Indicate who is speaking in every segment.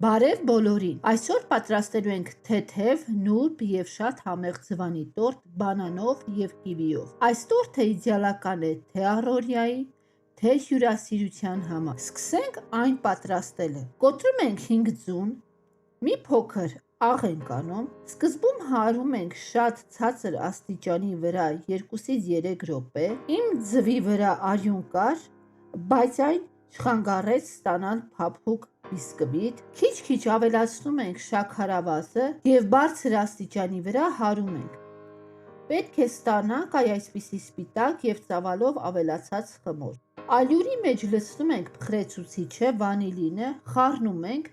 Speaker 1: Բարև բոլորին, այսօր պատրաստելու ենք թեթև, նուրբ և շատ համեղ ձվանի տորտ բանանով և կիվիով։ Այս տորտը իդեալական է թե առօրյայի, թե հյուրասիրության համար։ Սկսենք այն պատրաստելը։ Կոտրում ենք 5 ձուն, մի փոքր աղ ենք անում, սկզբում հարում ենք շատ ցածր աստիճանի վրա 2-ից 3 րոպե։ Իմ ձվի վրա արյուն կար, բայց այն չխանգարեց ստանալ փափուկ բիսկվիտ։ Քիչ-քիչ ավելացնում ենք շաքարավազը և բարձր աստիճանի վրա հարում ենք։ Պետք է ստանանք այսպիսի սպիտակ և ծավալով ավելացած խմոր։ Ալյուրի մեջ լցնում ենք փխրեցուցիչը, վանիլինը, խառնում ենք,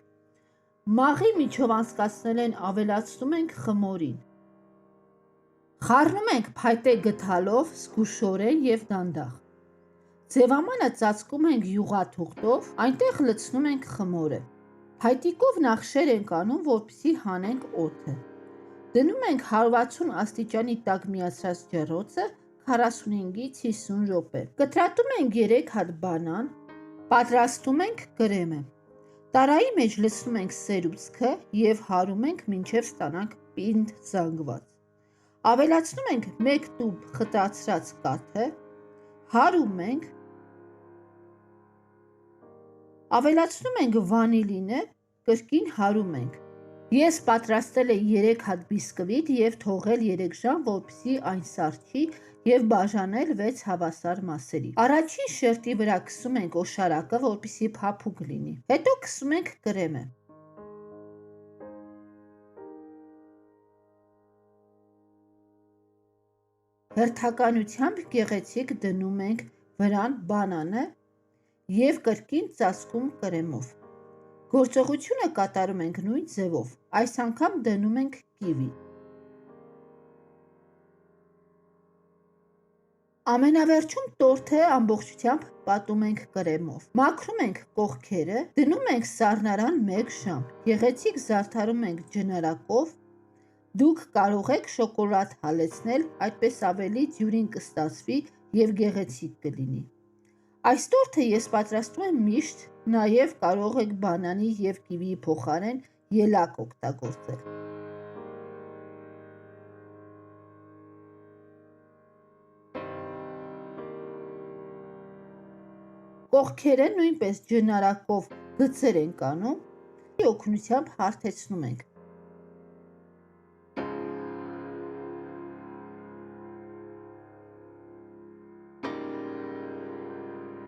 Speaker 1: մաղի միջով անցկացնելեն ավելացնում ենք խմորին։ Խառնում ենք փայտե գդալով զգուշորեն և դանդաղ։ Ձևամանը ծածկում ենք յուղաթուղթով, այնտեղ լցնում ենք խմորը։ Փայտիկով նախշեր ենք անում, որպեսզի հանենք օդը։ Դնում ենք 160 աստիճանի տակ միացրած ջեռոցը 45-ից 50 րոպե։ Կտրատում ենք 3 հատ բանան, պատրաստում ենք կրեմը։ Տարայի մեջ լցնում ենք սերուցքը և հարում ենք մինչև ստանանք պինդ զանգված։ Ավելացնում ենք 1 տուփ խտացրած կաթը, հարում ենք, ավելացնում ենք վանիլինը, կրկին հարում ենք։ Ես պատրաստել եմ 3 հատ բիսկվիտ և թողել 3 ժամ, որպեսզի այն սառչի և բաժանել 6 հավասար մասերի։ Առաջին շերտի վրա քսում ենք օշարակը, որպեսզի փափուկ լինի։ Հետո քսում ենք կրեմը։ Հերթականությամբ գեղեցիկ դնում ենք վրան բանանը և կրկին ծածկում կրեմով։ Գործողությունը կատարում ենք նույն ձևով, այս անգամ դնում ենք կիվի։ Ամենավերջում տորթը ամբողջությամբ պատում ենք կրեմով։ Մաքրում ենք կողքերը, դնում ենք սառնարան 1 ժամ, գեղեցիկ զարդարում ենք ջնարակով։ Դուք կարող եք շոկոլադ հալեցնել, այդպես ավելի դյուրին կստացվի և գեղեցիկ կլինի։ Այս տորտը ես պատրաստում եմ միշտ, նաև կարող եք բանանի և կիվիի փոխարեն ելակ օգտագործել։ Կողքերը նույնպես ջնարակով գծեր ենք անում, օգնությամբ հարթեցնում ենք։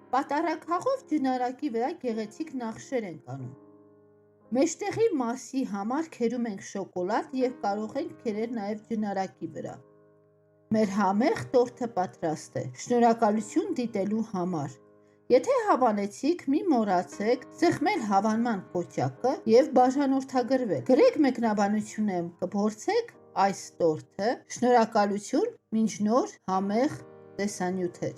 Speaker 1: Պատառաքաղով ջնարակի վրա գեղեցիկ նախշեր ենք անում։ Մեջտեղի մասի համար քերում ենք շոկոլադ և կարող ենք քերել նաև ջնարակի վրա։ Մեր համեղ տորտը պատրաստ է։ Շնորհակալություն դիտելու համար։ Եթե հավանեցիք, մի մոռացեք սեղմել հավանման կոճակը և բաժանորդագրվել։ Գրեք մեկնաբանություններում կփորձեք այս տորտը։ Շնորհակալություն, մինչ նոր համեղ տեսանյութեր։